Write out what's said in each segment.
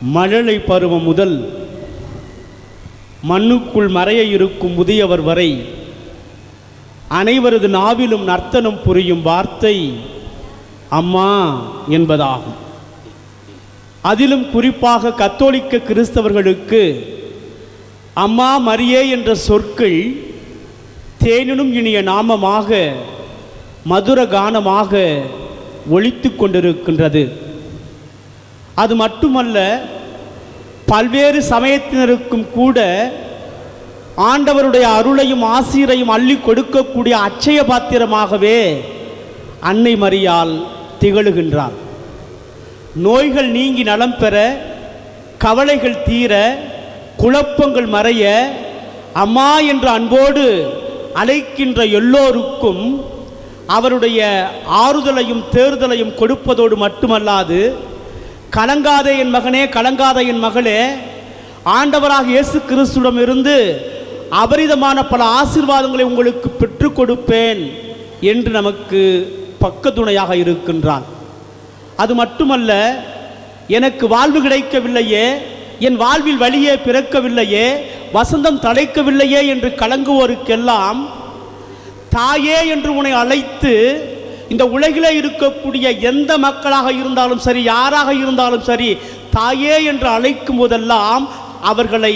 மழலை பருவம் முதல் மண்ணுக்குள் மறைய இருக்கும் முதியவர் வரை அனைவரது நாவிலும் நர்த்தனம் புரியும் வார்த்தை அம்மா என்பதாகும். அதிலும் குறிப்பாக கத்தோலிக்க கிறிஸ்தவர்களுக்கு அம்மா மரியே என்ற சொற்கள் தேனினும் இனிய நாமமாக மதுர கானமாக ஒலித்து கொண்டிருக்கின்றது. அது மட்டுமல்ல, பல்வேறு சமயத்தினருக்கும் கூட ஆண்டவருடைய அருளையும் ஆசீரையும் அள்ளி கொடுக்கக்கூடிய அட்சய பாத்திரமாகவே அன்னை மரியாள் திகழுகின்றார். நோய்கள் நீங்கி நலம் பெற, கவலைகள் தீர, குழப்பங்கள் மறைய அம்மா என்ற அன்போடு அழைக்கின்ற எல்லோருக்கும் அவருடைய ஆறுதலையும் தேர்தலையும் கொடுப்பதோடு மட்டுமல்லாது, கலங்காதே என் மகனே, கலங்காத என் மகளே, ஆண்டவராக இயேசு கிறிஸ்துவிடமிருந்து அபரிதமான பல ஆசீர்வாதங்களை உங்களுக்கு பெற்றுக் கொடுப்பேன் என்று நமக்கு பக்கத்துணையாக இருக்கின்றான். அது மட்டுமல்ல, எனக்கு வாழ்வு கிடைக்கவில்லையே, என் வாழ்வில் வழியே பிறக்கவில்லையே, வசந்தம் தழைக்கவில்லையே என்று கலங்குவோருக்கெல்லாம் தாயே என்று உன்னை அழைத்து இந்த உலகிலே இருக்கக்கூடிய எந்த மக்களாக இருந்தாலும் சரி, யாராக இருந்தாலும் சரி, தாயே என்று அழைக்கும் போதெல்லாம் அவர்களை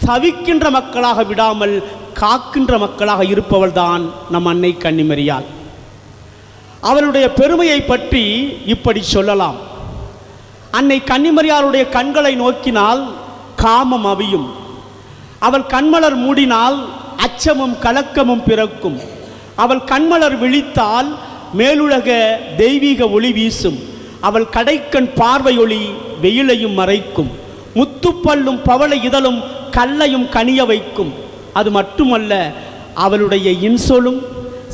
தவிக்கின்ற மக்களாக விடாமல் காக்கின்ற மக்களாக இருப்பவள் தான் நம் அன்னை கன்னிமரியாள். அவளுடைய பெருமையை பற்றி இப்படி சொல்லலாம். அன்னை கன்னிமரியாளுடைய கண்களை நோக்கினால் காமம் அவியும், அவள் கண்மலர் மூடினால் அச்சமும் கலக்கமும் பிறக்கும், அவள் கண்மலர் விழித்தால் மேலுலக தெய்வீக ஒளி வீசும், அவள் கடைக்கண் பார்வையொளி வெயிலையும் மறைக்கும், முத்துப்பல்லும் பவள இதழும் கல்லையும் கனிய வைக்கும். அது மட்டுமல்ல, அவளுடைய இன்சொலும்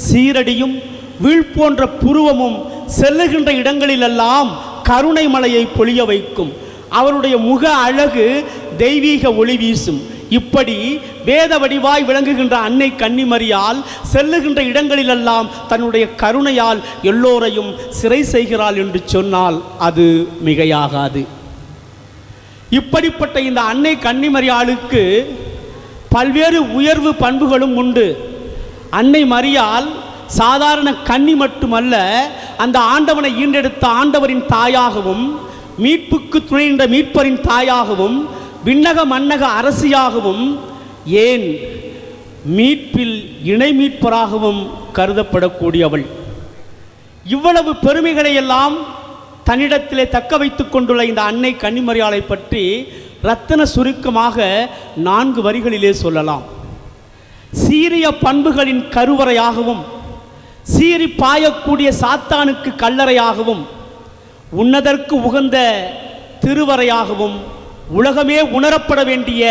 சீரடியும் வீழ் போன்ற புருவமும் செல்லுகின்ற இடங்களிலெல்லாம் கருணை மலையை பொழிய வைக்கும். அவருடைய முக அழகு தெய்வீக ஒளி வீசும். இப்படி வேத வடிவாய் விளங்குகின்ற அன்னை கன்னிமரியாள் செல்லுகின்ற இடங்களிலெல்லாம் தன்னுடைய கருணையால் எல்லோரையும் சிறை செய்கிறாள் என்று சொன்னால் அது மிகையாகாது. இப்படிப்பட்ட இந்த அன்னை கன்னிமரியாளுக்கு பல்வேறு உயர்வு பண்புகளும் உண்டு. அன்னை மரியாள் சாதாரண கன்னி மட்டுமல்ல, அந்த ஆண்டவனை ஈண்டெடுத்த ஆண்டவரின் தாயாகவும், மீட்புக்கு துணைந்த மீட்பரின் தாயாகவும், விண்ணக மன்னக அரசியாகவும், ஏன் மீட்பில் இணை மீட்பராகவும் கருதப்படக்கூடியவள். இவ்வளவு பெருமைகளை எல்லாம் தன்னிடத்திலே தக்க வைத்துக் கொண்டுள்ள இந்த அன்னை கன்னிமரியாளை பற்றி இரத்தின சுருக்கமாக 4 வரிகளிலே சொல்லலாம். சீரிய பண்புகளின் கருவறையாகவும், சீறி பாயக்கூடிய சாத்தானுக்கு கல்லறையாகவும், உன்னதற்கு உகந்த திருவறையாகவும், உலகமே உணரப்பட வேண்டிய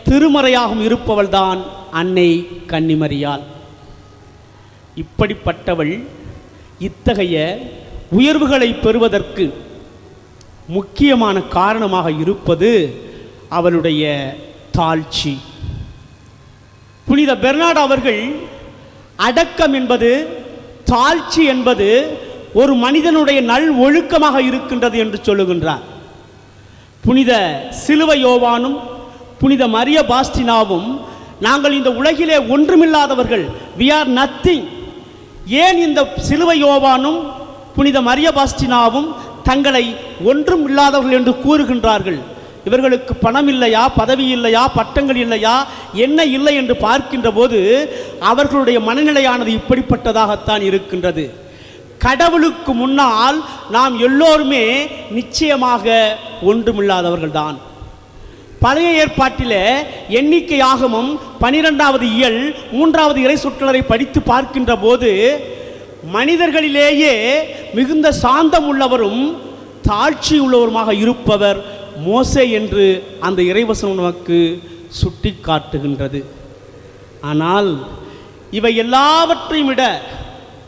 திருமறையாகவும் இருப்பவள்தான் அன்னை கன்னிமரியாள். இப்படிப்பட்டவள் இத்தகைய உயர்வுகளை பெறுவதற்கு முக்கியமான காரணமாக இருப்பது அவளுடைய தாழ்ச்சி. புனித பெர்னார்ட் அவர்கள் அடக்கம் என்பது, தாழ்ச்சி என்பது ஒரு மனிதனுடைய நல் ஒழுக்கமாக இருக்கின்றது என்று சொல்லுகின்றார். புனித சிலுவை யோவானும் புனித மரிய பாஸ்டினாவும் நாங்கள் இந்த உலகிலே ஒன்றுமில்லாதவர்கள், we are nothing. ஏன் இந்த சிலுவை யோவானும் புனித மரிய பாஸ்டினாவும் தங்களை ஒன்றும் இல்லாதவர்கள் என்று கூறுகின்றார்கள்? இவர்களுக்கு பணம் இல்லையா, பதவி இல்லையா, பட்டங்கள் இல்லையா, என்ன இல்லை என்று பார்க்கின்ற போது அவர்களுடைய மனநிலையானது இப்படிப்பட்டதாகத்தான் இருக்கின்றது. கடவுளுக்கு முன்னால் நாம் எல்லோருமே நிச்சயமாக ஒன்றுமில்லாதவர்கள்தான். பழைய ஏற்பாட்டிலே எண்ணிக்கையாகமும் 12வது இயல் 3வது இறை சொற்றொடரை படித்து பார்க்கின்ற போது மனிதர்களிலேயே மிகுந்த சாந்தம் உள்ளவரும் தாழ்ச்சி உள்ளவருமாக இருப்பவர் மோசே என்று அந்த இறைவசனம் நமக்கு சுட்டி காட்டுகின்றது. ஆனால் இவை எல்லாவற்றையும் விட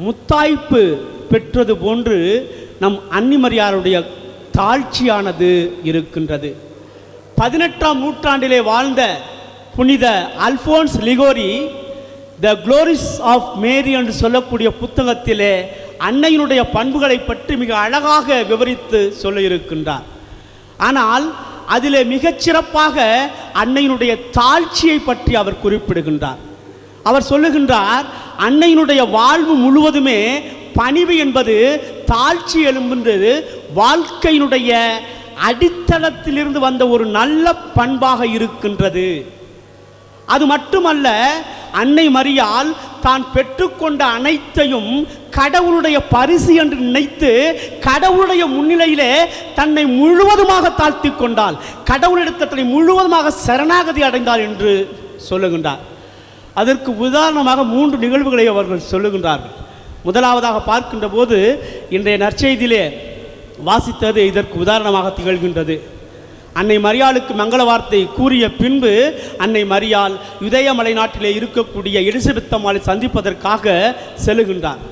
முத்தாய்ப்பு பெற்றது போன்று நம் அன்னிமரியாளுடைய தாழ்ச்சியானது இருக்கின்றது. 18ஆம் நூற்றாண்டிலே வாழ்ந்த புனித அல்போன்ஸ் லிகோரி த க்ளோரிஸ் ஆஃப் மேரி என்று சொல்லக்கூடிய புத்தகத்திலே அன்னையினுடைய பண்புகளை பற்றி மிக அழகாக விவரித்து சொல்ல இருக்கின்றார். ஆனால் அதிலே மிகச்சிறப்பாக அன்னையினுடைய தாழ்ச்சியை பற்றி அவர் குறிப்பிடுகின்றார். அவர் சொல்லுகின்றார், அன்னையினுடைய வாழ்வு முழுவதுமே பணிவு என்பது தாழ்ச்சி எழும்புன்றது வாழ்க்கையினுடைய அடித்தளத்திலிருந்து வந்த ஒரு நல்ல பண்பாக இருக்கின்றது. அது மட்டுமல்ல, அன்னை மரியாள் தான் பெற்றுக்கொண்ட அனைத்தையும் கடவுளுடைய பரிசு என்று நினைத்து கடவுளுடைய முன்னிலையிலே தன்னை முழுவதுமாக தாழ்த்தி கொண்டாள், கடவுளிடத்தில் முழுவதுமாக சரணாகதி அடைந்தாள் என்று சொல்லுகின்றார். அதற்கு உதாரணமாக 3 நிகழ்வுகளை அவர்கள் சொல்லுகின்றார்கள். முதலாவதாக பார்க்கின்ற போது இன்றைய நற்செய்தியிலே வாசித்தது இதற்கு உதாரணமாக திகழ்கின்றது. அன்னை மரியாளுக்கு மங்கள வார்த்தை கூறிய பின்பு அன்னை மரியாள் யூதேய மலைநாட்டிலே இருக்கக்கூடிய எலிசபெத் அம்மாளை சந்திப்பதற்காக செல்லுகின்றார்.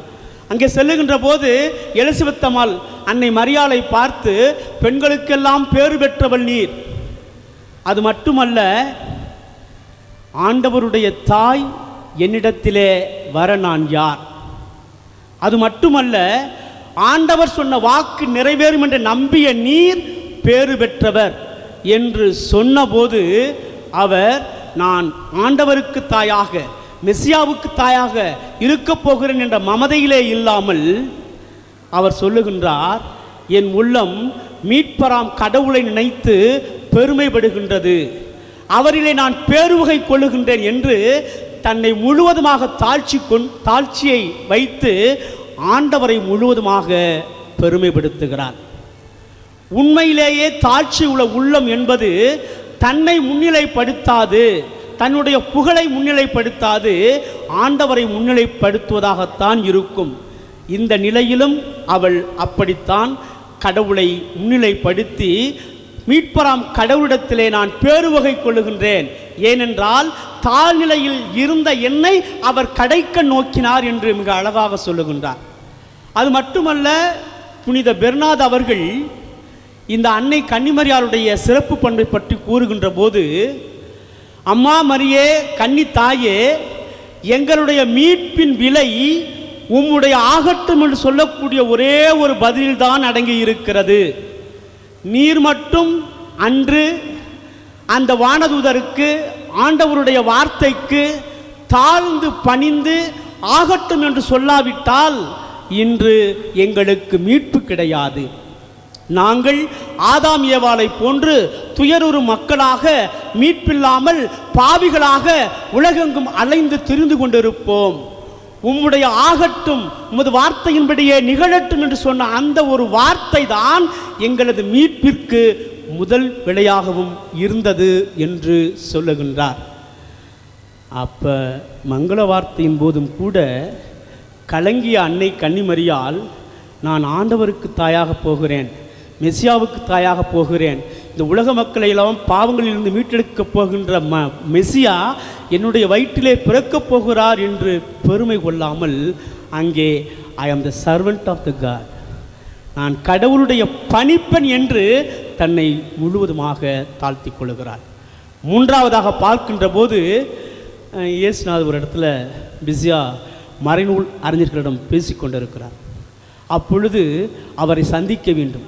அங்கே செல்லுகின்ற போது எலிசபெத் அம்மாள் அன்னை மரியாளை பார்த்து, பெண்களுக்கெல்லாம் பேறு பெற்றவள் நீர், அது மட்டுமல்ல ஆண்டவருடைய தாய் என்னிடத்திலே வர நான் யார், அது மட்டுமல்ல ஆண்டவர் சொன்ன வாக்கு நிறைவேறும் என்று நம்பிய நீர் பேறு பெற்றவர் என்று சொன்னபோது அவர் நான் ஆண்டவருக்கு தாயாக மெசியாவுக்கு தாயாக இருக்கப் போகிறேன் என்ற மமதையிலே இல்லாமல் அவர் சொல்லுகின்றார், என் உள்ளம் மீட்பராம் கடவுளை நினைத்து பெருமைப்படுகின்றது, அவரிலே நான் பேருவகை கொள்ளுகின்றேன் என்று தன்னை முழுவதுமாக தாழ்ச்சியை வைத்து ஆண்டவரை முழுவதுமாக பெருமைப்படுத்துகிறார். உண்மையிலேயே தாழ்ச்சி உள்ள உள்ளம் என்பது தன்னை முன்னிலைப்படுத்தாது, தன்னுடைய புகழை முன்னிலைப்படுத்தாது, ஆண்டவரை முன்னிலைப்படுத்துவதாகத்தான் இருக்கும். இந்த நிலையிலும் அவள் அப்படித்தான் கடவுளை முன்னிலைப்படுத்தி மீட்பராம் கடவுளிடத்திலே நான் பேருவகை கொள்ளுகின்றேன், ஏனென்றால் தாழ்நிலையில் இருந்த என்னை அவர் கடைக்க நோக்கினார் என்று மிக அழகாக சொல்லுகின்றார். அது மட்டுமல்ல, புனித பெர்னாத் அவர்கள் இந்த அன்னை கன்னிமரியாளுடைய சிறப்பு பண்பை பற்றி கூறுகின்ற போது, அம்மா மரியே கன்னி தாயே, எங்களுடைய மீட்பின் விலை உம்முடைய ஆகட்டும் என்று சொல்லக்கூடிய ஒரே ஒரு பதில்தான் அடங்கி இருக்கிறது. நீர் மட்டும் அன்று அந்த வானதூதருக்கு ஆண்டவருடைய வார்த்தைக்கு தாழ்ந்து பணிந்து ஆகட்டும் என்று சொல்லாவிட்டால் இன்று எங்களுக்கு மீட்பு கிடையாது. நாங்கள் ஆதாம் ஏவாளை போன்று துயருறும் மக்களாக மீட்பில்லாமல் பாவிகளாக உலகெங்கும் அலைந்து திரிந்து கொண்டிருப்போம். உம்முடைய ஆகட்டும், உமது வார்த்தையின்படியே நிகழட்டும் என்று சொன்ன அந்த ஒரு வார்த்தை தான் எங்களது மீட்பிற்கு முதல் விலையாகவும் இருந்தது என்று சொல்லுகின்றார். அப்ப மங்கள வார்த்தையின் போதும் கூட கலங்கிய அன்னை கன்னிமரியாள், நான் ஆண்டவருக்கு தாயாக போகிறேன், மெசியாவுக்கு தாயாக போகிறேன், இந்த உலக மக்களை எல்லாம் பாவங்களிலிருந்து மீட்டெடுக்கப் போகின்ற மெசியா என்னுடைய வயிற்றிலே பிறக்கப் போகிறார் என்று பெருமை கொள்ளாமல் அங்கே I am the servant of the God, நான் கடவுளுடைய பணிப்பெண் என்று தன்னை முழுவதுமாக தாழ்த்தி கொள்கிறார். மூன்றாவதாக பார்க்கின்ற போது இயேசுநாதர் ஒரு இடத்துல பிஸியாக மறைநூல் அறிஞர்களிடம் பேசிக்கொண்டிருக்கிறார். அப்பொழுது அவரை சந்திக்க வேண்டும்.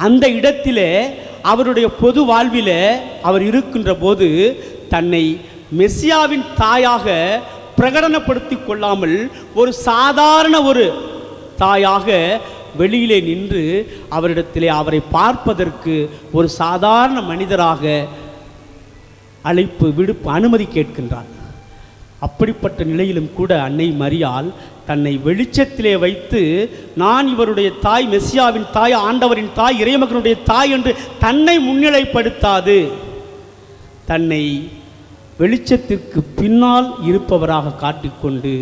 அந்த இடத்திலே அவருடைய பொது வாழ்விலே அவர் இருக்கின்ற போது தன்னை மெசியாவின் தாயாக பிரகடனப்படுத்தி கொள்ளாமல் ஒரு சாதாரண ஒரு தாயாக வெளியிலே நின்று அவரிடத்திலே அவரை பார்ப்பதற்கு ஒரு சாதாரண மனிதராக விடுப்பு அனுமதி கேட்கின்றார். அப்படிப்பட்ட நிலையிலும் கூட அன்னை மரியாள் தன்னை வெளிச்சத்திலே வைத்து, நான் இவருடைய தாய், மெசியாவின் தாய், ஆண்டவரின் தாய், இறைமகனுடைய தாய் என்று தன்னை முன்னிலைப்படுத்தாது தன்னை வெளிச்சத்திற்கு பின்னால் இருப்பவராக காட்டிக்கொண்டு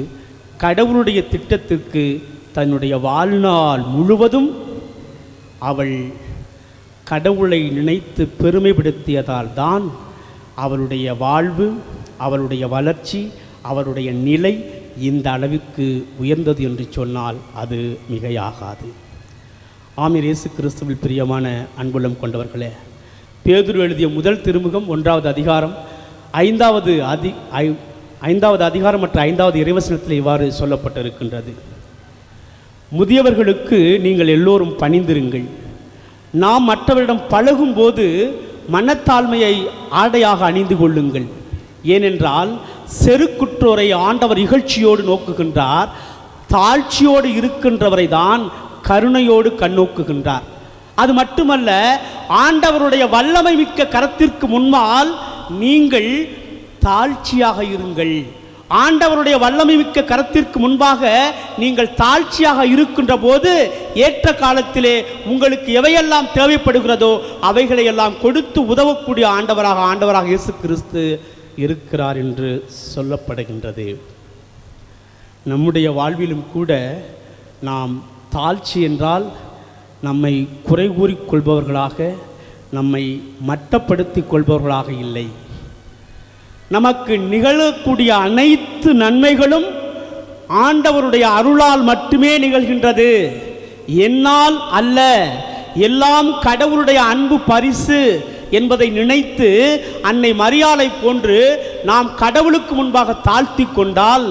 கடவுளுடைய திட்டத்திற்கு தன்னுடைய வாழ்நாள் முழுவதும் அவள் கடவுளை நினைத்து பெருமைப்படுத்தியதால் தான் அவளுடைய வாழ்வு, அவளுடைய வளர்ச்சி, அவருடைய நிலை இந்த அளவுக்கு உயர்ந்தது என்று சொன்னால் அது மிகையாகாது. ஆமீர். இயேசு கிறிஸ்துவில் பிரியமான அன்புள்ளம் கொண்டவர்களே, பேதுரு எழுதிய முதல் திருமுகம் 1வது அதிகாரம் 5வது அதிகாரம் மற்றும் 5வது இறைவசனத்தில் இவ்வாறு சொல்லப்பட்டிருக்கின்றது. முதியவர்களுக்கு நீங்கள் எல்லோரும் பணிந்திருங்கள். நாம் மற்றவரிடம் பழகும்போது மனத்தாழ்மையை ஆடையாக அணிந்து கொள்ளுங்கள். ஏனென்றால் செருக்குற்றோரை ஆண்டவர் இகழ்ச்சியோடு நோக்குகின்றார், தாழ்ச்சியோடு இருக்கின்றவரை தான் கருணையோடு கண்ணோக்குகின்றார். அது மட்டுமல்ல, ஆண்டவருடைய வல்லமை மிக்க கரத்திற்கு முன்னால் நீங்கள் தாழ்ச்சியாக இருங்கள். ஆண்டவருடைய வல்லமை மிக்க கரத்திற்கு முன்பாக நீங்கள் தாழ்ச்சியாக இருக்கின்ற போது ஏற்ற காலத்திலே உங்களுக்கு எவையெல்லாம் தேவைப்படுகிறதோ அவைகளையெல்லாம் கொடுத்து உதவக்கூடிய ஆண்டவராக இயேசு கிறிஸ்து இருக்கிறார் என்று சொல்லப்படுகின்றது. நம்முடைய வாழ்விலும் கூட நாம் தாழ்ச்சி என்றால் நம்மை குறை கூறிக்கொள்பவர்களாக, நம்மை மட்டப்படுத்திக் கொள்பவர்களாக இல்லை. நமக்கு நிகழக்கூடிய அனைத்து நன்மைகளும் ஆண்டவருடைய அருளால் மட்டுமே நிகழ்கின்றது, என்னால் அல்ல. எல்லாம் கடவுளுடைய அன்பு பரிசு என்பதை நினைத்து அன்னை மரியாளை போன்று நாம் கடவுளுக்கு முன்பாக தாழ்த்தி கொண்டால்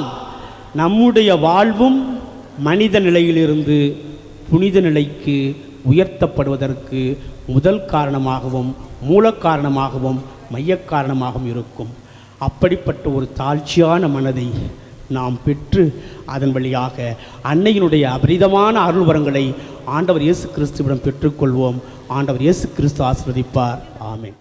நம்முடைய வாழ்வும் மனித நிலையிலிருந்து புனித நிலைக்கு உயர்த்தப்படுவதற்கு முதல் காரணமாகவும் மூல காரணமாகவும் மைய காரணமாகவும் இருக்கும். அப்படிப்பட்ட ஒரு தாழ்ச்சியான மனதை நாம் பெற்று அதன் வழியாக அன்னையினுடைய அபரிதமான அருள் வரங்களை ஆண்டவர் இயேசு கிறிஸ்துவிடம் பெற்றுக்கொள்வோம். ஆண்டவர் இயேசு கிறிஸ்து ஆசீர்வதிப்பார். ஆமென்.